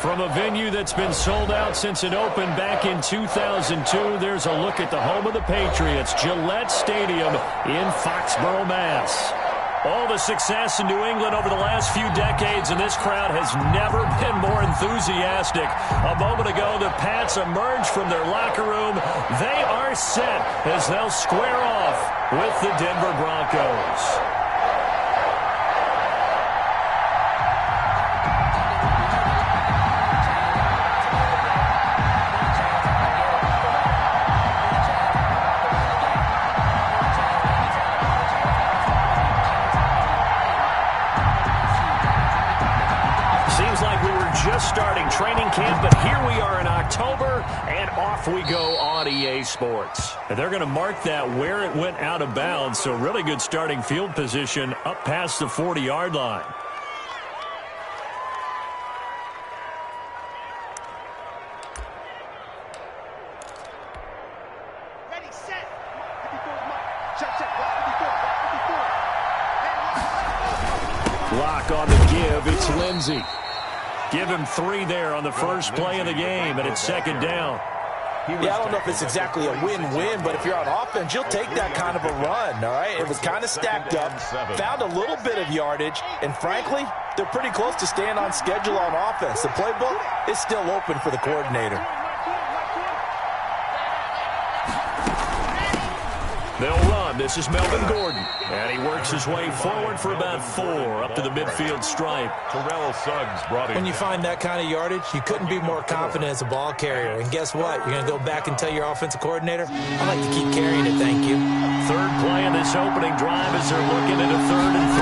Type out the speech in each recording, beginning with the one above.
From a venue that's been sold out since it opened back in 2002, there's a look at the home of the Patriots, Gillette Stadium in Foxborough, Mass. All the success in New England over the last few decades, and this crowd has never been more enthusiastic. A moment ago, the Pats emerged from their locker room. They are set as they'll square off with the Denver Broncos. Just starting training camp, but here we are in October, and off we go on EA Sports. And they're going to mark that where it went out of bounds, so really good starting field position up past the 40-yard line. Ready, set. Lock on the give, it's Lindsey. Give him 3 there on the first play of the game, and it's second down. Yeah, I don't know if it's exactly a win-win, but if you're on offense, you'll take that kind of a run, all right? It was kind of stacked up, found a little bit of yardage, and frankly, they're pretty close to staying on schedule on offense. The playbook is still open for the coordinator. They'll run. This is Melvin Gordon. And he works his way forward for about 4 up to the midfield stripe. Terrell Suggs brought in. When you find that kind of yardage, you couldn't be more confident as a ball carrier. And guess what? You're going to go back and tell your offensive coordinator, I'd like to keep carrying it, thank you. Third play of this opening drive as they're looking at a 3rd and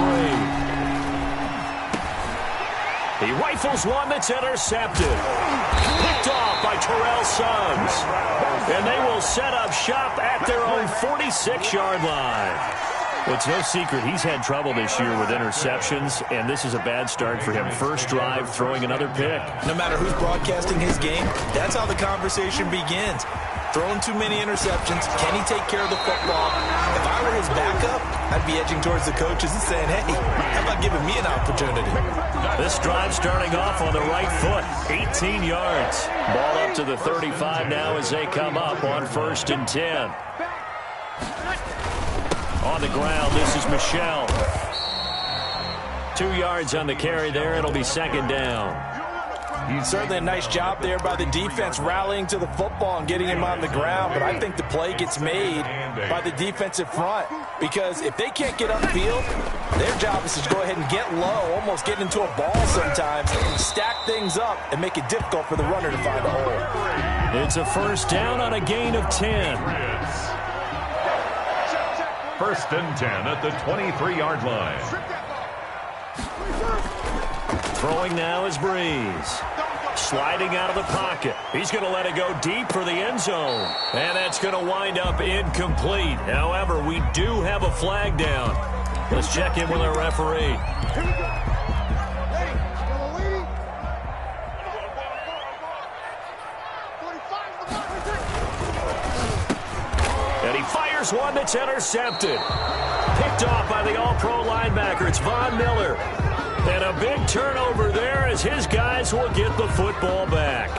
3. He rifles one that's intercepted. Picked off by Terrell Suggs. And they will set up shop at their own 46-yard line. Well, it's no secret he's had trouble this year with interceptions, and this is a bad start for him. First drive, throwing another pick. No matter who's broadcasting his game, that's how the conversation begins. Throwing too many interceptions. Can he take care of the football? If I were his backup, I'd be edging towards the coaches and saying, hey, how about giving me an opportunity? This drive starting off on the right foot. 18 yards. Ball up to the 35 now as they come up on 1st and 10. On the ground, this is Michel. 2 yards on the carry there. It'll be second down. Certainly a nice job there by the defense rallying to the football and getting him on the ground, but I think the play gets made by the defensive front because if they can't get upfield, their job is to go ahead and get low, almost get into a ball sometimes, stack things up, and make it difficult for the runner to find a hole. It's a first down on a gain of 10. 1st and 10 at the 23-yard line. Throwing now is Breeze. Sliding out of the pocket. He's going to let it go deep for the end zone. And that's going to wind up incomplete. However, we do have a flag down. Let's check in with our referee. And he fires one that's intercepted. Picked off by the all-pro linebacker. It's Von Miller. And a big turnover there as his guys will get the football back.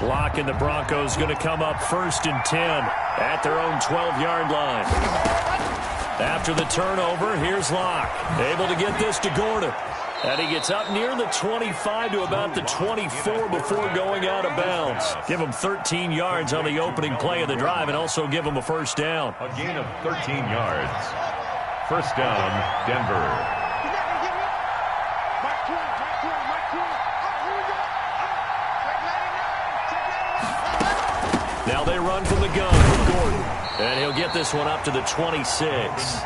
Lock and the Broncos going to come up 1st and 10 at their own 12-yard line. After the turnover, here's Lock. Able to get this to Gordon. And he gets up near the 25 to about the 24 before going out of bounds. Give him 13 yards on the opening play of the drive and also give him a first down. A gain of 13 yards. First down, Denver. Now they run from the gun with Gordon. And he'll get this one up to the 26.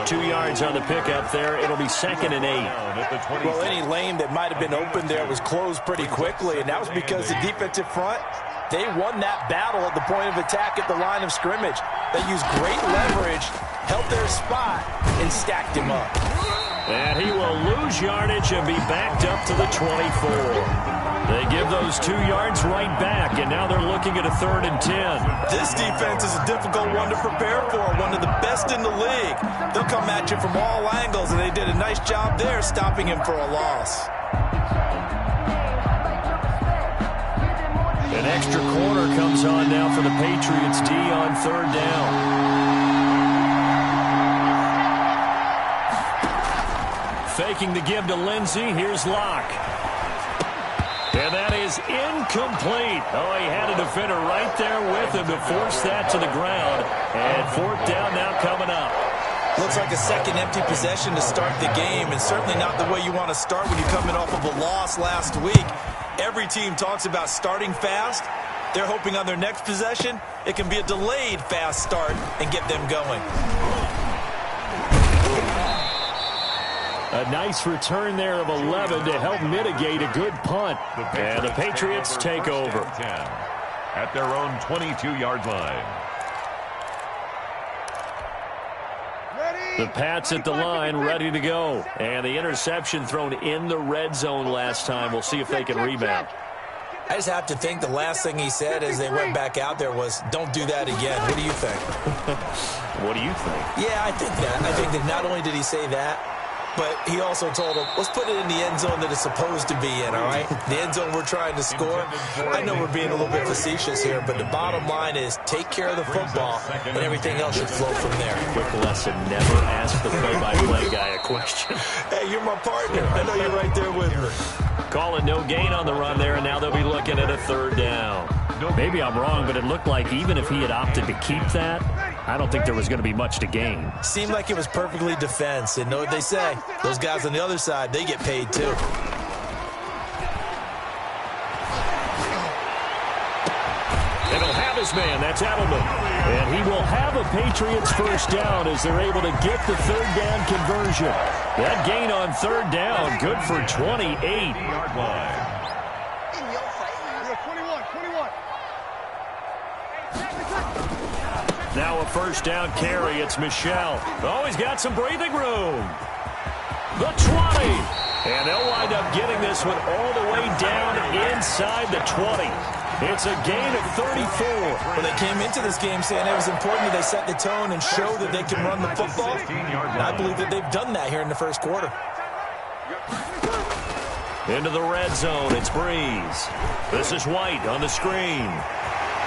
2 yards on the pickup there. It'll be 2nd and 8. Well, any lane that might have been open there was closed pretty quickly, and that was because the defensive front, they won that battle at the point of attack at the line of scrimmage. They used great leverage, held their spot, and stacked him up. And he will lose yardage and be backed up to the 24. They give those 2 yards right back, and now they're looking at a 3rd and 10. This defense is a difficult one to prepare for, one of the best in the league. They'll come at you from all angles, and they did a nice job there stopping him for a loss. An extra corner comes on now for the Patriots D on 3rd down. Faking the give to Lindsey. Here's Locke. And that is incomplete. Oh, he had a defender right there with him to force that to the ground. And 4th down now coming up. Looks like a second empty possession to start the game, and certainly not the way you want to start when you're coming off of a loss last week. Every team talks about starting fast. They're hoping on their next possession, it can be a delayed fast start and get them going. A nice return there of 11 to help mitigate a good punt. And the Patriots take over. At their own 22-yard line. The Pats at the line, ready to go. And the interception thrown in the red zone last time. We'll see if they can rebound. I just have to think the last thing he said as they went back out there was, don't do that again. What do you think? What do you think? Yeah, I think that. I think that not only did he say that, but he also told him, let's put it in the end zone that it's supposed to be in, all right? The end zone we're trying to score. I know we're being a little bit facetious here, but the bottom line is take care of the football, and everything else should flow from there. Quick lesson, never ask the play-by-play guy a question. Hey, you're my partner. I know you're right there with me. Call it no gain on the run there, and now they'll be looking at a 3rd down. Maybe I'm wrong, but it looked like even if he had opted to keep that, I don't think there was going to be much to gain. Seemed like it was perfectly defense, and know what they say. Those guys on the other side, they get paid too. And he'll have his man. That's Edelman. And he will have a Patriots 1st down as they're able to get the 3rd down conversion. That gain on 3rd down, good for 28. Now a 1st down carry. It's Michel. Oh, he's got some breathing room. The 20. And they'll wind up getting this one all the way down inside the 20. It's a gain of 34. Well, they came into this game saying it was important that they set the tone and show that they can run the football. And I believe that they've done that here in the 1st quarter. Into the red zone, it's Breeze. This is White on the screen.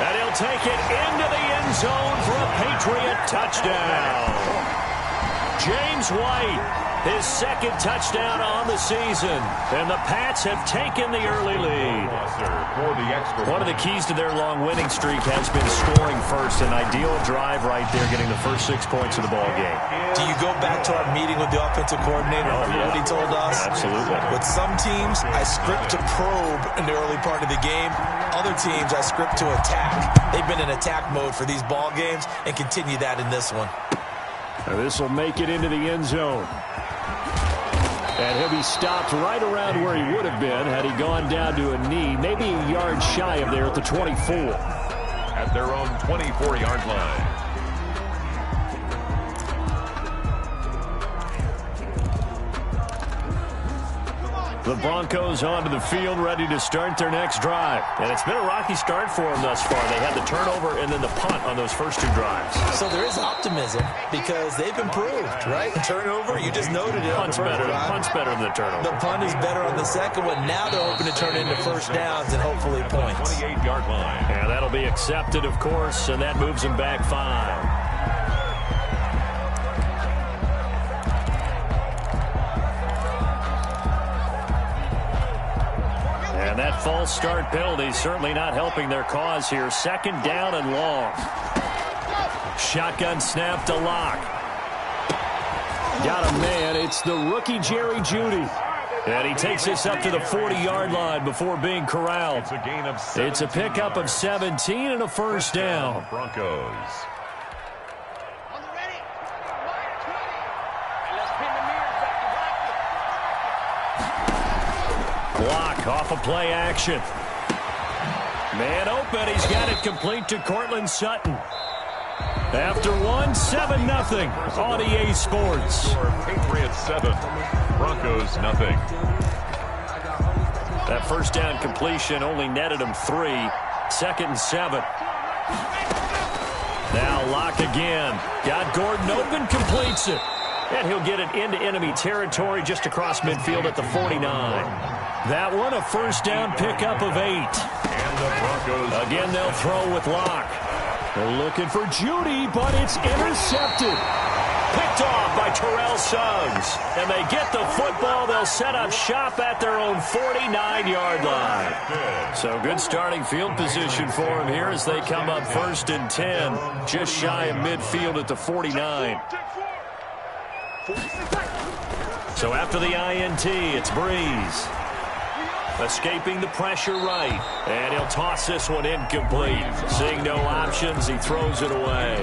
And he'll take it into the end zone for a Patriot touchdown. James White, his 2nd touchdown on the season. And the Pats have taken the early lead. One of the keys to their long winning streak has been scoring first. An ideal drive right there, getting the first 6 points of the ball game. Do you go back to our meeting with the offensive coordinator? What he told us? Absolutely. With some teams, I script to probe in the early part of the game. Other teams, I script to attack. They've been in attack mode for these ball games and continue that in this one. This will make it into the end zone. And he'll be stopped right around where he would have been had he gone down to a knee, maybe a yard shy of there at the 24. At their own 24-yard line. The Broncos onto the field, ready to start their next drive. And it's been a rocky start for them thus far. They had the turnover and then the punt on those first 2 drives. So there is optimism because they've improved, right? The turnover, you just noted it. Punt's better than the turnover. The punt is better on the second one. Now they're hoping to turn into 1st downs and hopefully points. 28-yard line. And that'll be accepted, of course, and that moves them back 5. And that false start penalty certainly not helping their cause here. 2nd down and long. Shotgun snap to Locke. Got a man. It's the rookie Jerry Jeudy. And he takes this up to the 40-yard line before being corralled. It's a gain of 17. It's a pickup of 17 and a 1st down. Broncos. Block off of play action. Man open. He's got it complete to Cortland Sutton. After 7-0 on EA Sports. Patriots 7, Broncos nothing. That first down completion only netted him 3. 2nd and 7. Now Locke again. Got Gordon open, completes it. And he'll get it into enemy territory just across midfield at the 49. That one, a first down pickup of 8. And the Broncos. Again, they'll throw with Locke. They're looking for Judy, but it's intercepted. Picked off by Terrell Suggs. And they get the football. They'll set up shop at their own 49-yard line. So good starting field position for them here as they come up 1st and 10. Just shy of midfield at the 49. So after the INT, it's Breeze. Escaping the pressure right. And he'll toss this one incomplete. Seeing no options, he throws it away.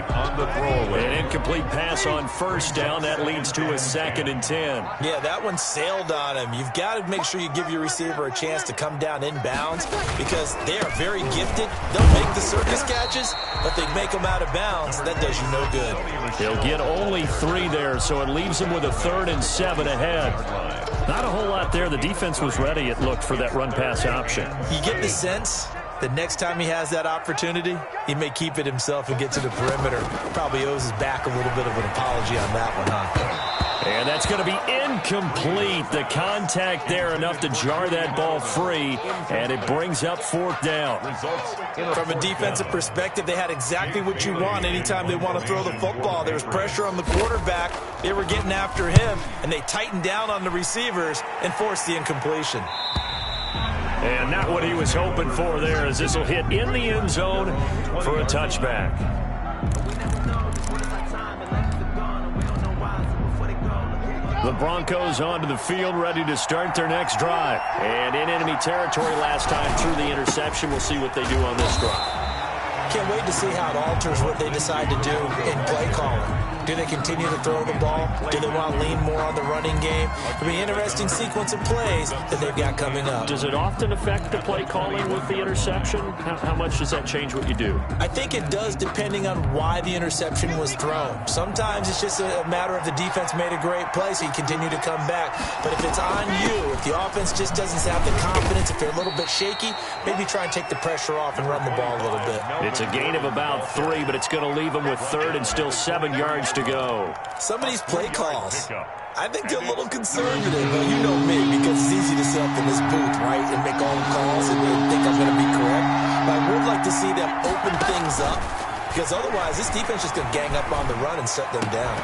On the throwaway. An incomplete pass on first down. That leads to a 2nd and 10. Yeah, that one sailed on him. You've got to make sure you give your receiver a chance to come down inbounds because they are very gifted. They'll make the circus catches, but they make them out of bounds. That does you no good. He'll get only 3 there, so it leaves him with a 3rd and 7 ahead. Not a whole lot there. The defense was ready, it looked, for that run-pass option. You get the sense that next time he has that opportunity, he may keep it himself and get to the perimeter. Probably owes his back a little bit of an apology on that one, huh? And that's going to be incomplete. The contact there enough to jar that ball free, and it brings up 4th down. From a defensive perspective, they had exactly what you want anytime they want to throw the football. There was pressure on the quarterback. They were getting after him, and they tightened down on the receivers and forced the incompletion. And not what he was hoping for there, as this will hit in the end zone for a touchback. The Broncos onto the field, ready to start their next drive. And in enemy territory last time through the interception. We'll see what they do on this drive. Can't wait to see how it alters what they decide to do in play calling. Do they continue to throw the ball? Do they want to lean more on the running game? It'll be an interesting sequence of plays that they've got coming up. Does it often affect the play calling with the interception? How much does that change what you do? I think it does, depending on why the interception was thrown. Sometimes it's just a matter of the defense made a great play, so you continue to come back. But if it's on you, if the offense just doesn't have the confidence, if they're a little bit shaky, maybe try and take the pressure off and run the ball a little bit. It's a gain of about 3, but it's going to leave them with 3rd and still 7 yards to go. Some of these play calls, I think they're a little conservative. Well, you know me, because it's easy to sit up in this booth, right, and make all the calls and think I'm going to be correct. But I would like to see them open things up, because otherwise this defense is going to gang up on the run and shut them down.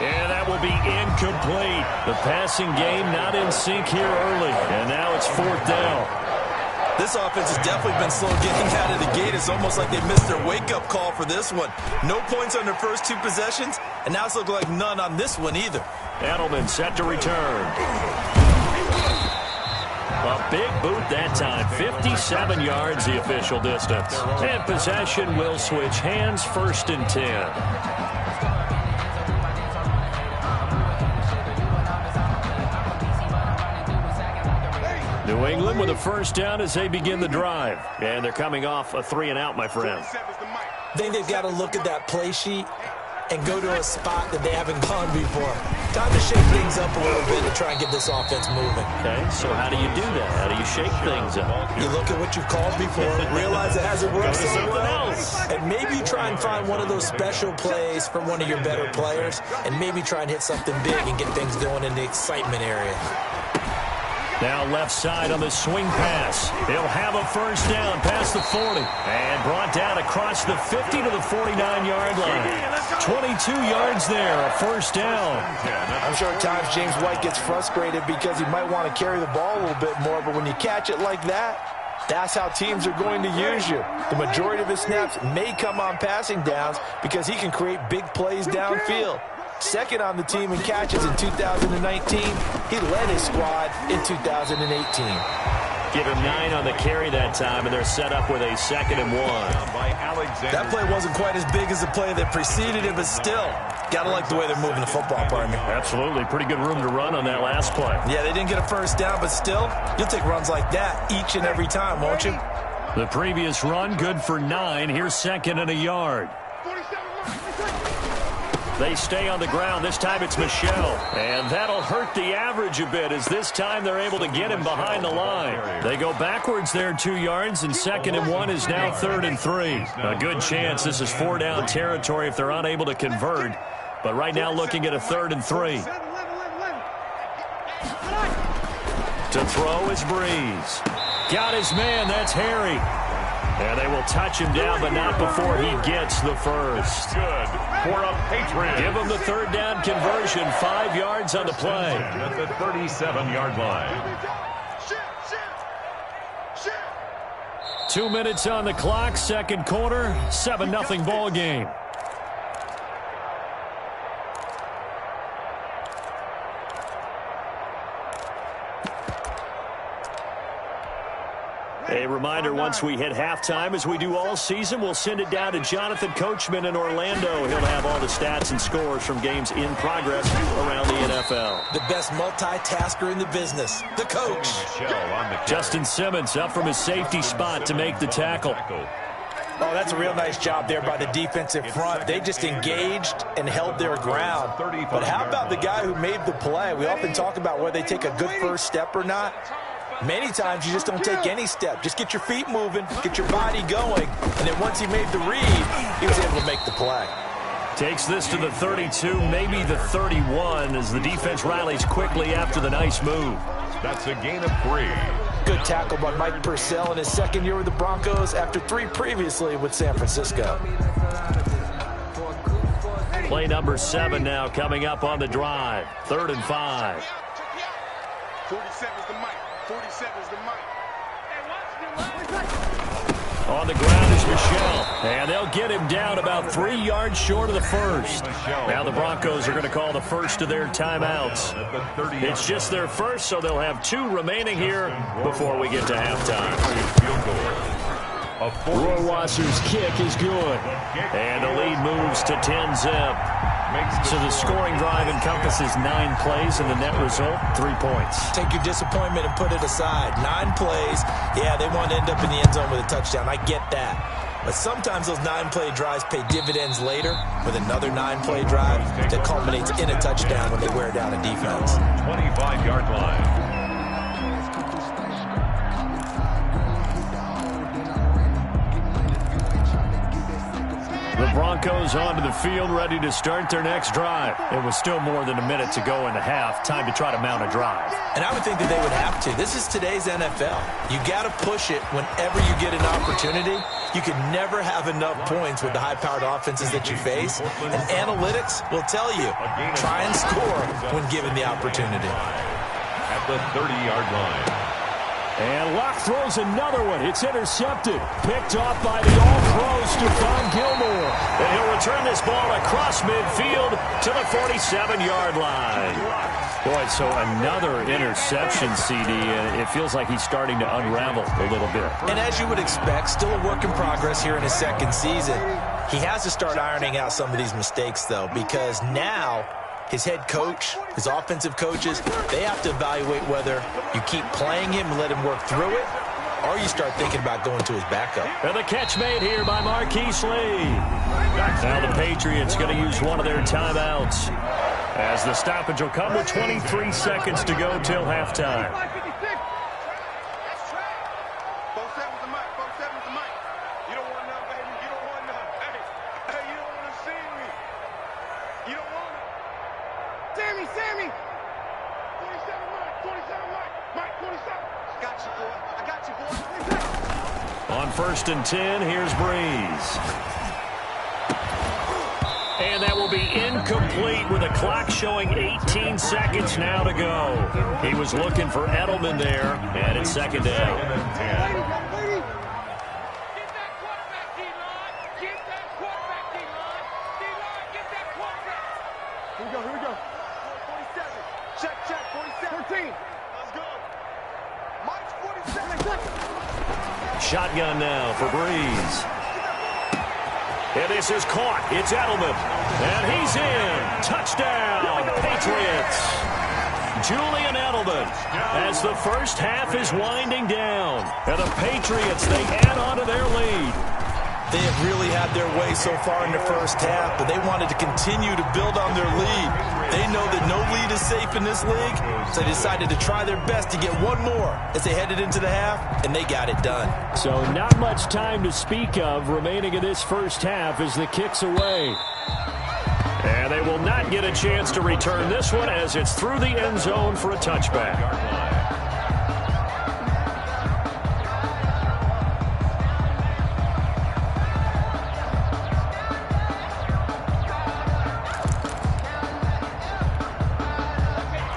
And that will be incomplete. The passing game not in sync here early, and now it's 4th down. This offense has definitely been slow getting out of the gate. It's almost like they missed their wake-up call for this one. No points on their first 2 possessions, and now it's looking like none on this one either. Edelman set to return. A big boot that time. 57 yards the official distance. And possession will switch hands, 1st and 10. New England with a first down as they begin the drive. And they're coming off a 3-and-out, my friend. I think they've got to look at that play sheet and go to a spot that they haven't gone before. Time to shake things up a little bit to try and get this offense moving. Okay, so how do you do that? How do you shake things up? You look at what you've called before, realize it hasn't worked so well, and maybe try and find one of those special plays from one of your better players, and maybe try and hit something big and get things going in the excitement area. Now left side on the swing pass. He'll have a first down past the 40. And brought down across the 50 to the 49-yard line. 22 yards there, a first down. I'm sure at times James White gets frustrated because he might want to carry the ball a little bit more, but when you catch it like that, that's how teams are going to use you. The majority of his snaps may come on passing downs because he can create big plays downfield. Second on the team in catches in 2019. He led his squad in 2018. Give him 9 on the carry that time, and they're set up with a 2nd and 1. That play wasn't quite as big as the play that preceded it, but still, got to like the way they're moving the football, pardon me. Absolutely. Pretty good room to run on that last play. Yeah, they didn't get a first down, but still, you'll take runs like that each and every time, won't you? The previous run, good for 9. Here's 2nd and a yard. They stay on the ground. This time it's Michelle. And that'll hurt the average a bit as this time they're able to get him behind the line. They go backwards there 2 yards, and 2nd and 1 is now 3rd and 3. A good chance this is 4-down territory if they're unable to convert. But right now looking at a 3rd and 3. To throw is Breeze. Got his man. That's Harry. And they will touch him down, but not before he gets the first. Good for a Patriot. Give him the 3rd down conversion. 5 yards on the play. At the 37-yard line. 2 minutes on the clock. 2nd quarter. 7-0 ball game. A reminder, once we hit halftime, as we do all season, we'll send it down to Jonathan Coachman in Orlando. He'll have all the stats and scores from games in progress around the NFL. The best multitasker in the business, the coach. Justin Simmons up from his safety spot to make the tackle. Oh, that's a real nice job there by the defensive front. They just engaged and held their ground. But how about the guy who made the play? We often talk about whether they take a good first step or not. Many times you just don't take any step. Just get your feet moving, get your body going, and then once he made the read, he was able to make the play. Takes this to the 32, maybe the 31, as the defense rallies quickly after the nice move. That's a gain of 3. Good tackle by Mike Purcell in his 2nd year with the Broncos after 3 previously with San Francisco. Play number 7 now coming up on the drive. 3rd and 5. 47 is the mic. 47 is the mic. On the ground is Michelle. And they'll get him down about 3 yards short of the first. Now the Broncos are going to call the first of their timeouts. It's just their first, so they'll have 2 remaining here before we get to halftime. Rohrwasser's kick is good. And the lead moves to 10-zip. So the scoring drive encompasses 9 plays, and the net result, 3 points. Take your disappointment and put it aside. 9 plays, yeah, they want to end up in the end zone with a touchdown. I get that. But sometimes those 9-play drives pay dividends later with another 9-play drive that culminates in a touchdown when they wear down a defense. 25-yard line. The Broncos onto the field, ready to start their next drive. It was still more than a minute to go in the half. Time to try to mount a drive. And I would think that they would have to. This is today's NFL. You got to push it whenever you get an opportunity. You can never have enough points with the high-powered offenses that you face. And analytics will tell you, try and score when given the opportunity. At the 30-yard line. And Locke throws another one. It's intercepted. Picked off by the all-pro Stephon Gilmore. And he'll return this ball across midfield to the 47-yard line. Boy, so another interception, CD. It feels like he's starting to unravel a little bit. And as you would expect, still a work in progress here in his 2nd season. He has to start ironing out some of these mistakes, though, because now his head coach, his offensive coaches, they have to evaluate whether you keep playing him and let him work through it, or you start thinking about going to his backup. And the catch made here by Marquise Lee. Now the Patriots going to use one of their timeouts, as the stoppage will come with 23 seconds to go till halftime. On 1st and 10, here's Breeze. And that will be incomplete with a clock showing 18 seconds now to go. He was looking for Edelman there, and it's 2nd down. Shotgun now for Breeze. And this is caught. It's Edelman. And he's in. Touchdown, Patriots. Julian Edelman, as the first half is winding down. And the Patriots, they add on to their lead. They have really had their way so far in the first half, but they wanted to continue to build on their lead. They know that no lead is safe in this league, so they decided to try their best to get one more as they headed into the half, and they got it done. So not much time to speak of remaining in this first half as the kick's away. And they will not get a chance to return this one as it's through the end zone for a touchback.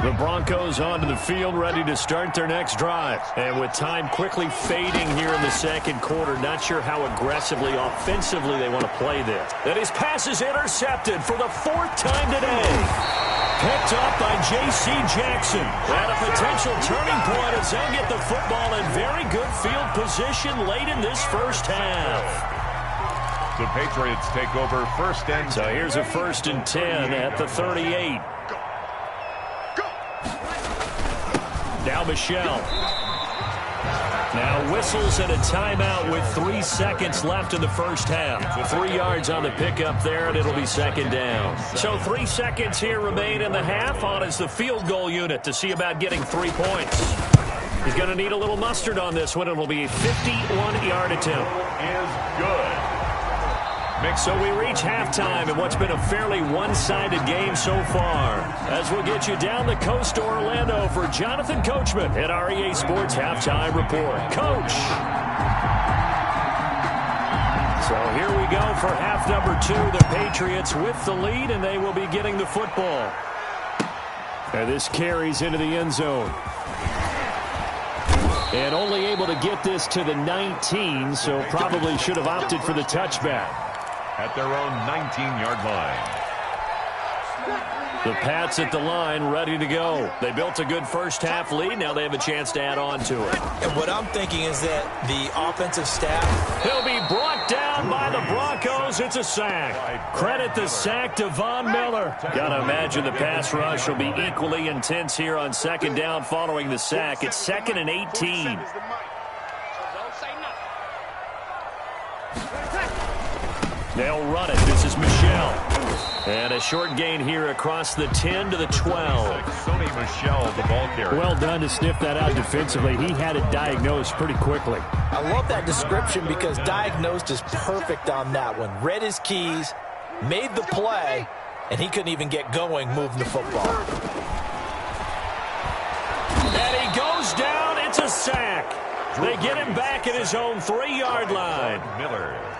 The Broncos onto the field, ready to start their next drive. And with time quickly fading here in the second quarter, not sure how aggressively, offensively they want to play this. And his pass is intercepted for the fourth time today. Picked up by J.C. Jackson. At a potential turning point as they'll get the football in very good field position late in this first half. The Patriots take over first and 10. So here's a 1st and 10 at the 38. Now Michelle. Now whistles and a timeout with 3 seconds left in the first half. 3 yards on the pickup there, and it'll be second down. So 3 seconds here remain in the half. On is the field goal unit to see about getting 3 points. He's going to need a little mustard on this one. It'll be a 51-yard attempt. Is good. So we reach halftime in what's been a fairly one-sided game so far. As we'll get you down the coast to Orlando for Jonathan Coachman at our EA Sports Halftime Report. Coach! So here we go for half number 2. The Patriots with the lead, and they will be getting the football. And this carries into the end zone. And only able to get this to the 19, so probably should have opted for the touchback. At their own 19-yard line. The Pats at the line, ready to go. They built a good first half lead. Now they have a chance to add on to it. And what I'm thinking is that the offensive staff... He'll be brought down by the Broncos. It's a sack. Credit the sack to Von Miller. Got to imagine the pass rush will be equally intense here on second down following the sack. It's 2nd and 18. They'll run it. This is Michelle. And a short gain here across the 10 to the 12. Sony Michelle, the ball carrier. Well done to sniff that out defensively. He had it diagnosed pretty quickly. I love that description because diagnosed is perfect on that one. Read his keys, made the play, and he couldn't even get going moving the football. And he goes down. It's a sack. They get him back at his own 3-yard line.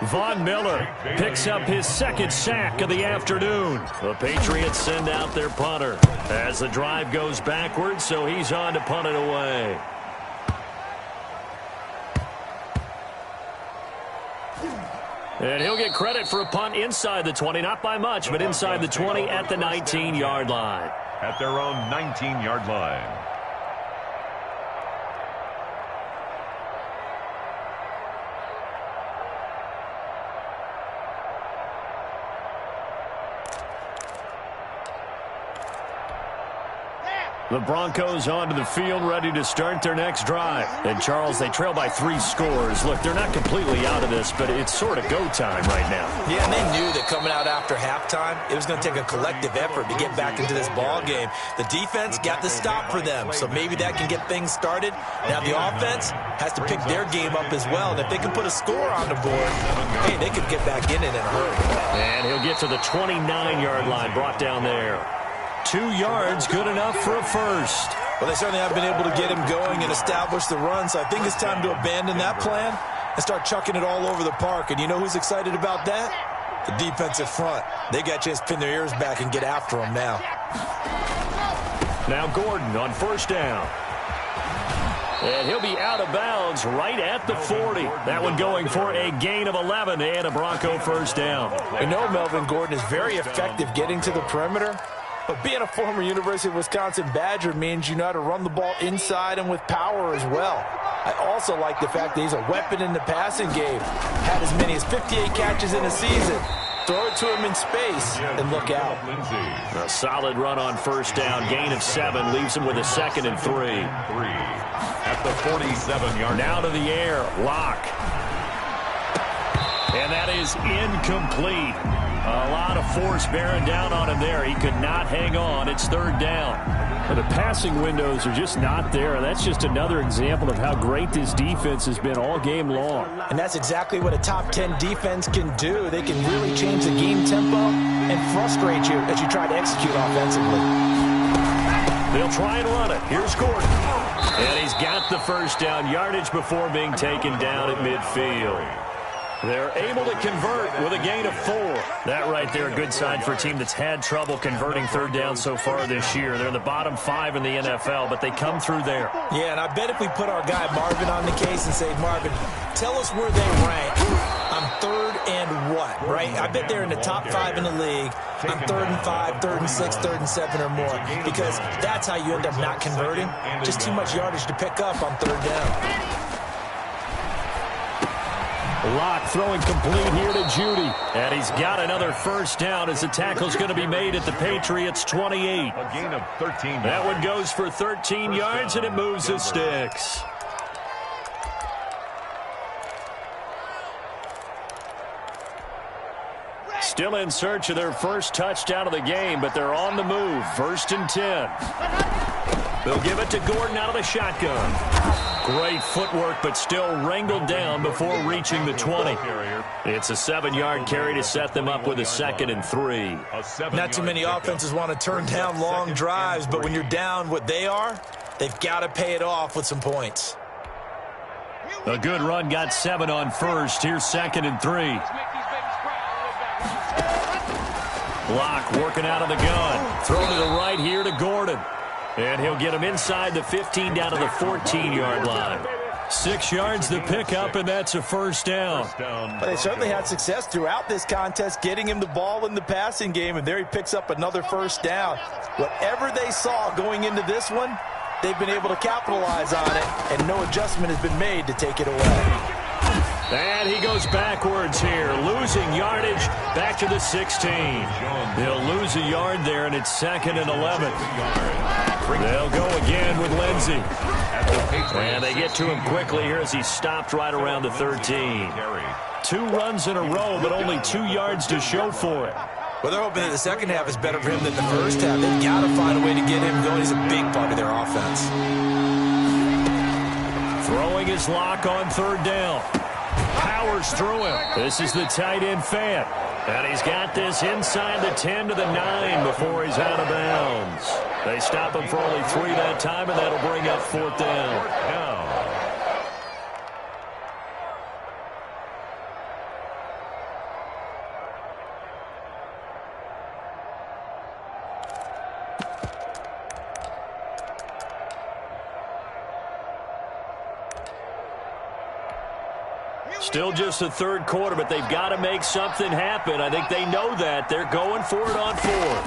Von Miller picks up his 2nd sack of the afternoon. The Patriots send out their punter as the drive goes backwards, so he's on to punt it away. And he'll get credit for a punt inside the 20, not by much, but inside the 20 at the 19-yard line. At their own 19-yard line. The Broncos onto the field, ready to start their next drive. And, Charles, they trail by 3 scores. Look, they're not completely out of this, but it's sort of go time right now. Yeah, and they knew that coming out after halftime, it was going to take a collective effort to get back into this ball game. The defense got the stop for them, so maybe that can get things started. Now the offense has to pick their game up as well, and if they can put a score on the board, hey, they could get back in it in a hurry. And he'll get to the 29-yard line, brought down there. 2 yards, good enough for a first. Well, they certainly have been able to get him going and establish the run, so I think it's time to abandon that plan and start chucking it all over the park. And you know who's excited about that? The defensive front. They got a chance to pin their ears back and get after him now. Now Gordon on first down. And he'll be out of bounds right at the 40. That one going for a gain of 11 and a Bronco first down. We know Melvin Gordon is very effective getting to the perimeter. But being a former University of Wisconsin Badger means you know how to run the ball inside and with power as well. I also like the fact that he's a weapon in the passing game. Had as many as 58 catches in a season. Throw it to him in space and look out. A solid run on first down. Gain of 7 leaves him with a 2nd and 3. At the 47-yard line. Now to the air. Lock. And that is incomplete. A lot of force bearing down on him there. He could not hang on. It's third down. The passing windows are just not there. That's just another example of how great this defense has been all game long. And that's exactly what a top 10 defense can do. They can really change the game tempo and frustrate you as you try to execute offensively. They'll try and run it. Here's Gordon. And he's got the first down yardage before being taken down at midfield. They're able to convert with a gain of 4. That right there, a good sign for a team that's had trouble converting third down so far this year. They're in the bottom 5 in the NFL, but they come through there. Yeah, and I bet if we put our guy Marvin on the case and say, Marvin, tell us where they rank on third and what, right? I bet they're in the top 5 in the league on 3rd and 5, 3rd and 6, 3rd and 7 or more, because that's how you end up not converting. Just too much yardage to pick up on third down. Locke throwing complete here to Judy. And he's got another first down as the tackle's going to be made at the Patriots' 28. A gain of 13. That one goes for 13 yards, and it moves the sticks. Still in search of their first touchdown of the game, but they're on the move. 1st and 10. They'll give it to Gordon out of the shotgun. Great footwork, but still wrangled down before reaching the 20. It's a 7-yard carry to set them up with a 2nd and 3. Not too many offenses want to turn down long drives, but when you're down what they are, they've got to pay it off with some points. A good run got 7 on first. Here's 2nd and 3. Locke working out of the gun. Throw to the right here to Gordon. And he'll get him inside the 15 down to the 14-yard line. 6 yards the pickup, and that's a first down. But they certainly had success throughout this contest getting him the ball in the passing game, and there he picks up another first down. Whatever they saw going into this one, they've been able to capitalize on it, and no adjustment has been made to take it away. And he goes backwards here, losing yardage back to the 16. They'll lose a yard there, and it's 2nd and 11. They'll go again with Lindsey. And they get to him quickly here as he stopped right around the 13. 2 runs in a row, but only 2 yards to show for it. Well, they're hoping that the second half is better for him than the first half. They've got to find a way to get him going. He's a big part of their offense. Throwing his Lock on 3rd down. Powers through him. This is the tight end Fant. And he's got this inside the 10 to the 9 before he's out of bounds. They stop him for only 3 that time, and that'll bring up 4th down. Still just the 3rd quarter, but they've got to make something happen. I think they know that. They're going for it on 4th.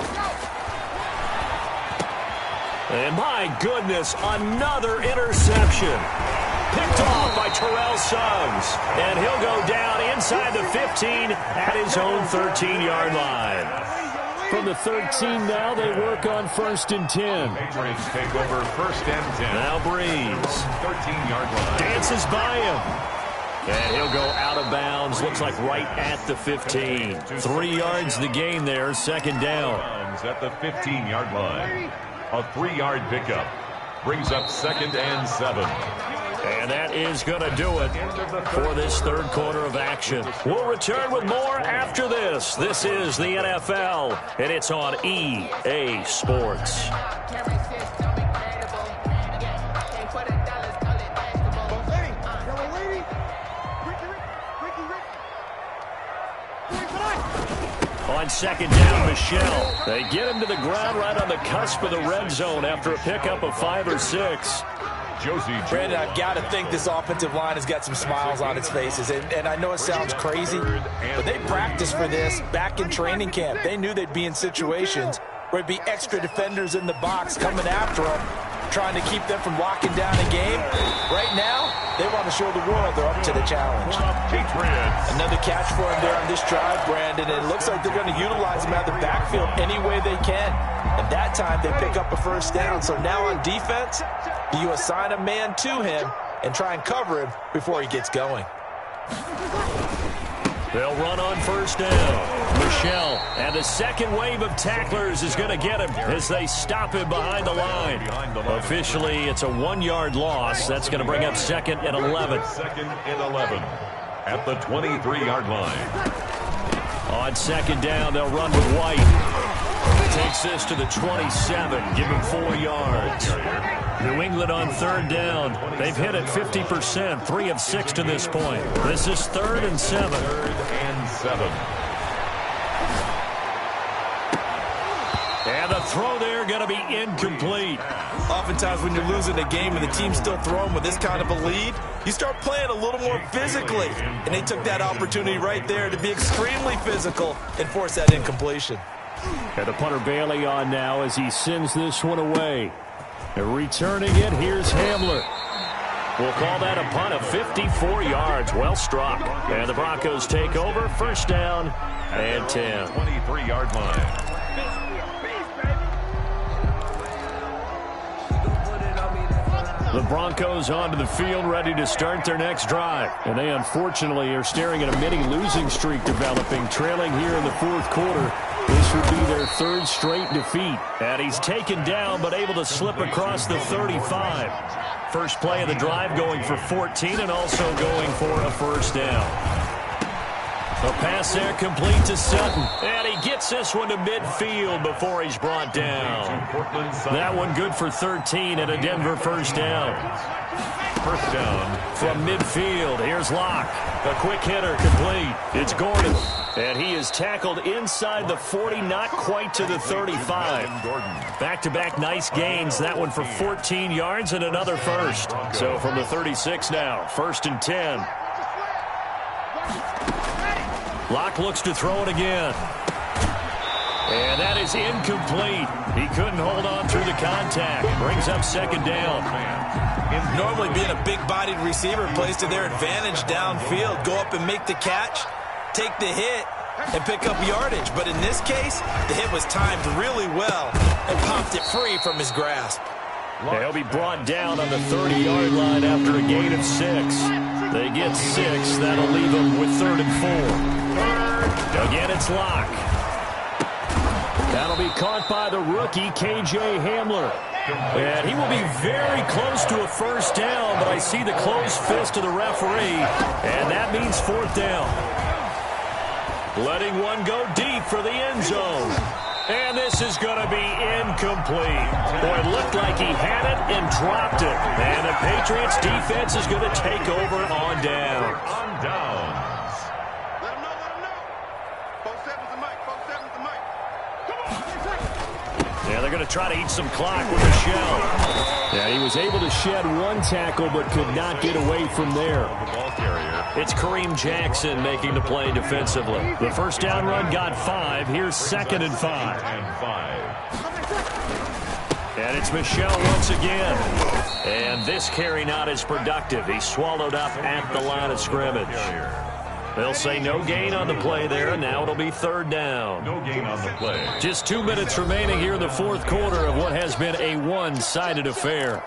And my goodness, another interception. Picked off by Terrell Suggs. And he'll go down inside the 15 at his own 13-yard line. From the 13 now, they work on 1st and 10. Patriots take over 1st and 10. Now Breeze. 13-yard line. Dances by him. And he'll go out of bounds, looks like right at the 15. 3 yards the gain there, 2nd down. At the 15-yard line. A 3-yard pickup. Brings up 2nd and 7. And that is going to do it for this 3rd quarter of action. We'll return with more after this. This is the NFL, and it's on EA Sports. On 2nd down, Michelle. They get him to the ground right on the cusp of the red zone after a pickup of 5 or 6. Brandon, I've got to think this offensive line has got some smiles on its faces. And I know it sounds crazy, but they practiced for this back in training camp. They knew they'd be in situations where it'd be extra defenders in the box coming after them, trying to keep them from locking down a game. Right now, they want to show the world they're up to the challenge. Another catch for him there on this drive, Brandon. And it looks like they're going to utilize him out of the backfield any way they can. And that time, they pick up a first down. So now on defense, you assign a man to him and try and cover him before he gets going. They'll run on first down. Michel, and the second wave of tacklers is going to get him as they stop him behind the line. Officially, it's a 1-yard loss. That's going to bring up 2nd and 11. 2nd and 11 at the 23-yard line. On 2nd down, they'll run with White. Takes this to the 27. Give him 4 yards. New England on 3rd down. They've hit it 50%, 3 of 6 to this point. This is 3rd and 7. 3rd and 7. And the throw there going to be incomplete. Oftentimes when you're losing a game and the team's still throwing with this kind of a lead, you start playing a little more physically. And they took that opportunity right there to be extremely physical and force that incompletion. And the punter Bailey on now as he sends this one away. And returning it, here's Hamler. We'll call that a punt of 54 yards. Well struck. And the Broncos take over. 1st down and 10. 23-yard line. The Broncos onto the field, ready to start their next drive. And they unfortunately are staring at a mini losing streak developing, trailing here in the 4th quarter. This would be their 3rd straight defeat. And he's taken down but able to slip across the 35. First play of the drive going for 14 and also going for a 1st down. The pass there complete to Sutton. And he gets this one to midfield before he's brought down. That one good for 13 and a Denver 1st down. 1st down. From midfield, here's Locke. A quick hitter complete. It's Gordon. And he is tackled inside the 40, not quite to the 35. Back-to-back nice gains. That one for 14 yards and another 1st. So from the 36 now, 1st and 10. Locke looks to throw it again. And that is incomplete. He couldn't hold on through the contact. Brings up 2nd down. Normally being a big-bodied receiver plays to their advantage downfield. Go up and make the catch, take the hit, and pick up yardage. But in this case, the hit was timed really well and popped it free from his grasp. He'll be brought down on the 30-yard line after a gain of 6. They get 6. That'll leave them with 3rd and 4. Again, it's Locke. That'll be caught by the rookie, KJ Hamler. And he will be very close to a 1st down, but I see the closed fist of the referee, and that means 4th down. Letting one go deep for the end zone. And this is going to be incomplete. Boy, it looked like he had it and dropped it. And the Patriots defense is going to take over on down. On downs. Let him know. 4-7's the mic. 4-7's the mic. Come on. Yeah, they're going to try to eat some clock with Michel. Yeah, he was able to shed 1 tackle but could not get away from there. The ball carrier. It's Kareem Jackson making the play defensively. The 1st down run got 5. Here's 2nd and 5. And it's Michel once again. And this carry not as productive. He's swallowed up at the line of scrimmage. They'll say no gain on the play there, and now it'll be 3rd down. No gain on the play. Just 2 minutes remaining here in the 4th quarter of what has been a one-sided affair.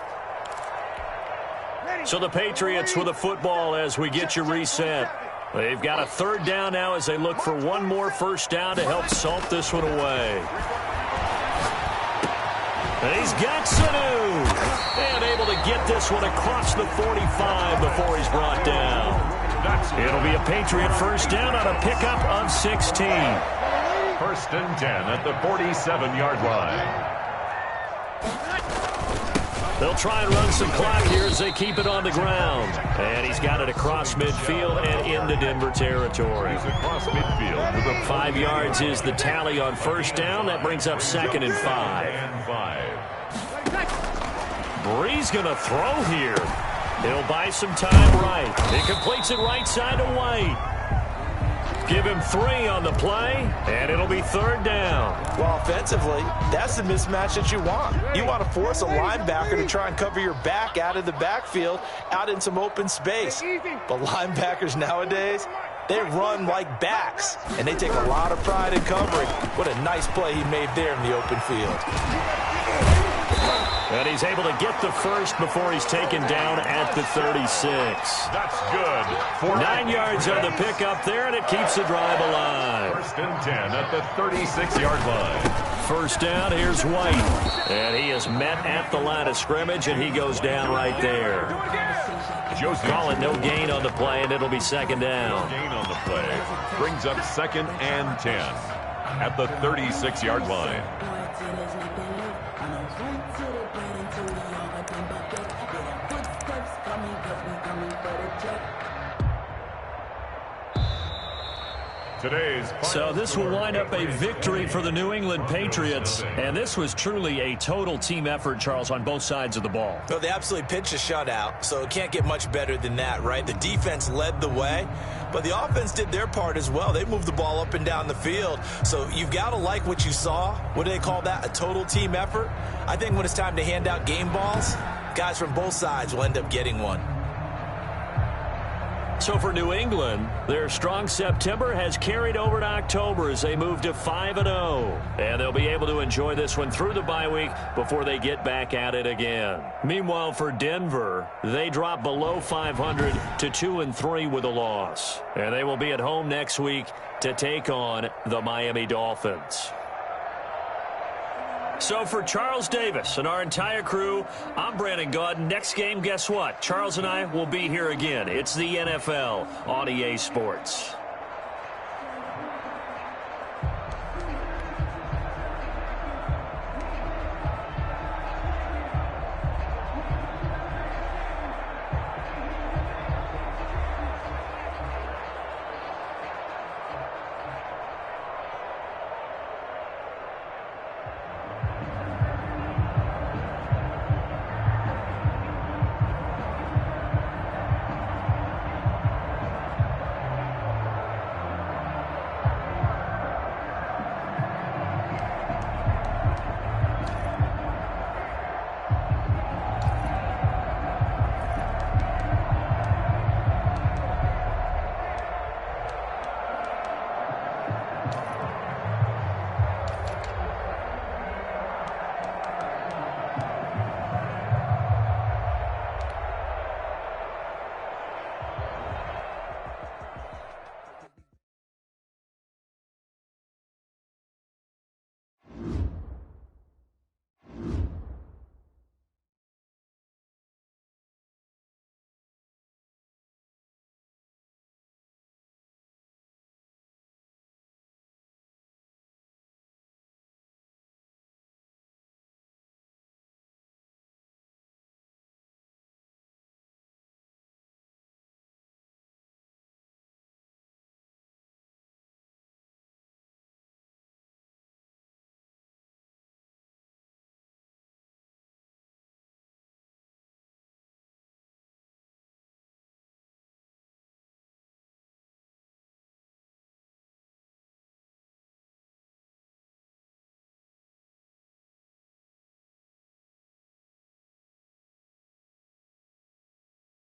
So the Patriots with the football as we get you reset. They've got a 3rd down now as they look for one more 1st down to help salt this one away. And he's got Sanu. And able to get this one across the 45 before he's brought down. It'll be a Patriot 1st down on a pickup of 16. 1st and 10 at the 47-yard line. They'll try and run some clock here as they keep it on the ground. And he's got it across midfield and into Denver territory. He's across midfield to the 5 yards is the tally on 1st down. That brings up 2nd and 5. Bree's going to throw here. He'll buy some time right. He completes it right side to White. Give him 3 on the play, and it'll be 3rd down. Well, offensively, that's the mismatch that you want. You want to force a linebacker to try and cover your back out of the backfield, out in some open space. But linebackers nowadays, they run like backs, and they take a lot of pride in covering. What a nice play he made there in the open field. And he's able to get the first before he's taken down at the 36. That's good. 9 yards on the pickup there, and it keeps the drive alive. First and 10 at the 36-yard line. First down, here's White. And he is met at the line of scrimmage, and he goes down right there. Calling no gain on the play, and it'll be second down. Gain on the play. Brings up second and 10 at the 36-yard line. So this will wind up a victory for the New England Patriots. And this was truly a total team effort, Charles, on both sides of the ball. So they absolutely pitched a shutout, so it can't get much better than that, right? The defense led the way, but the offense did their part as well. They moved the ball up and down the field. So you've got to like what you saw. What do they call that? A total team effort? I think when it's time to hand out game balls, guys from both sides will end up getting one. So for New England, their strong September has carried over to October as they move to 5-0. And they'll be able to enjoy this one through the bye week before they get back at it again. Meanwhile, for Denver, they drop below 500 to 2-3 with a loss. And they will be at home next week to take on the Miami Dolphins. So for Charles Davis and our entire crew, I'm Brandon Gaudin. Next game, guess what? Charles and I will be here again. It's the NFL on EA Sports.